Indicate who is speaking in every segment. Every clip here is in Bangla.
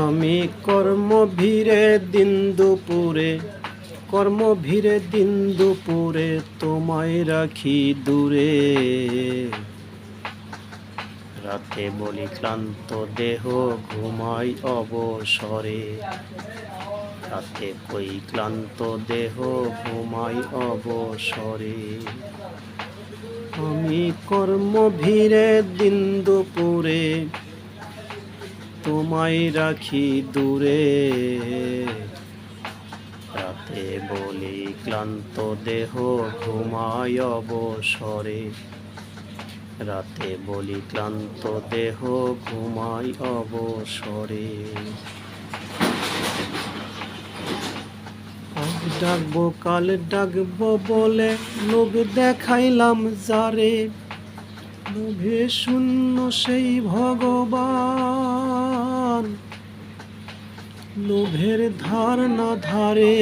Speaker 1: আমি কর্মভীরে দিন দুপুরে তোমায় রাখি দূরে। রাতে বলি ক্লান্ত দেহ ঘুমাই অবসরে। রাতে কই ক্লান্ত দেহ ঘুমাই অবসরে। আমি কর্মভীরে দিন দুপুরে তোমায় রাখি দূরে। রাতে বলি ক্লান্ত দেহ ঘুমায় অবসরে। রাতে বলি ক্লান্ত দেহ ঘুমায় অবসরে। আজ ডাকবো কাল ডাকবো বলে লোভ দেখাইলাম যারে। লোভে শূন্য সেই ভগবান, লোভের ধার না ধারে।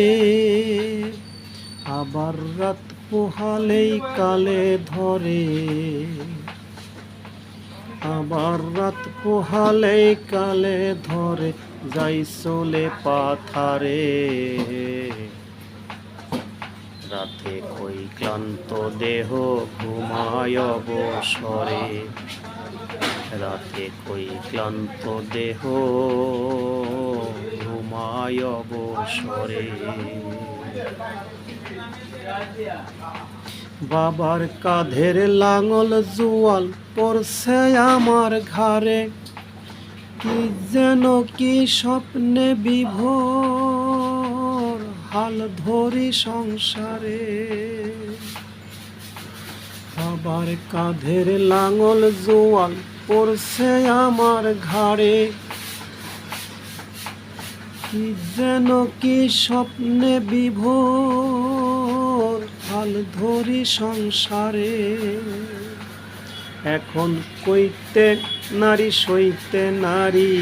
Speaker 1: আবার রাত পোহালেই কালে ধরে। আবার রাত পোহালেই কালে ধরে। যাই চলে পাথারে। রাতে কই ক্লান্ত দেহ ঘুমায় অবসরে। রাতে কই ক্লান্ত দেহ ঘুমায় অবসরে। বাবার কাঁধের লাঙল জোয়াল পড়ছে আমার ঘাড়ে। কি যেন কি স্বপ্নে বিভোর, হাল ধরি সংসারে। বাবার কাঁধের লাঙল জোয়াল পড়ছে আমার ঘাড়ে। কি যেন কি স্বপ্নে বিভোর, হাল ধরি সংসারে। এখন কইতে নারী সইতে নারী।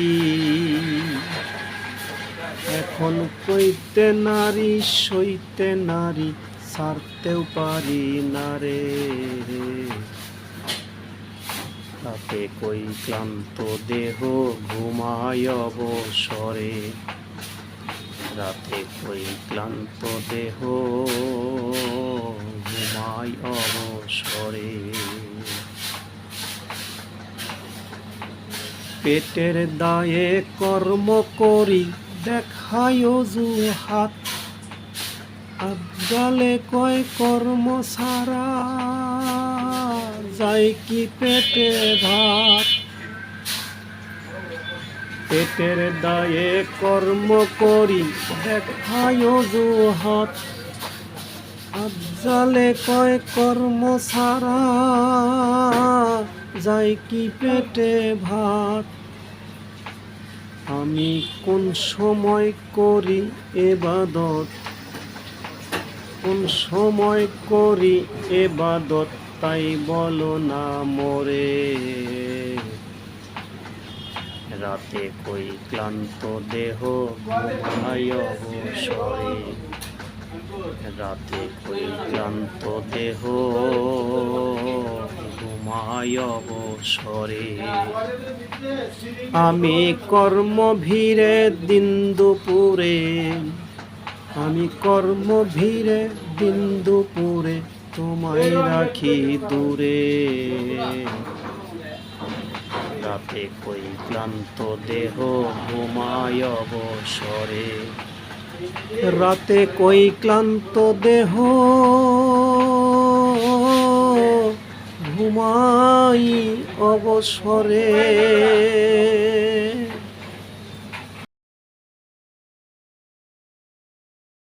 Speaker 1: এখন কইতে নারী সইতে নারী, ছাড়তেও পারি না রে। রাতে কই ক্লান্ত দেহ ঘুমায় অবসরে। রাতে কই ক্লান্ত দেহ ঘুমায় অবসরে। পেটের দায়ে কর্ম করি দেখাই অজুহাত। আজকালে কয় কর্ম ছাড়া যায় কি পেটে ভাত। পেটের দায়ে কর্ম করি দেখাই অজুহাত। আজকালে কয় কর্ম ছাড়া যায় কি পেটে ভাত। আমি কোন সময় করি ইবাদত, কোন সময় করি ইবাদত, তাই বলো না মোরে। রাতে কই ক্লান্ত দেহ ঘুমায় অবসরে। রাতে কই ক্লান্ত দেহ ঘুমায় অবসরে। আমি কর্মভীরে দিন দুপুরে। আমি কর্মভীরে দিন দুপুরে তোমায় রাখি দূরে। রাতে কই ক্লান্ত দেহ ঘুমায় অবসরে। রাতে কই ক্লান্ত দেহ ঘুমাই অবসরে।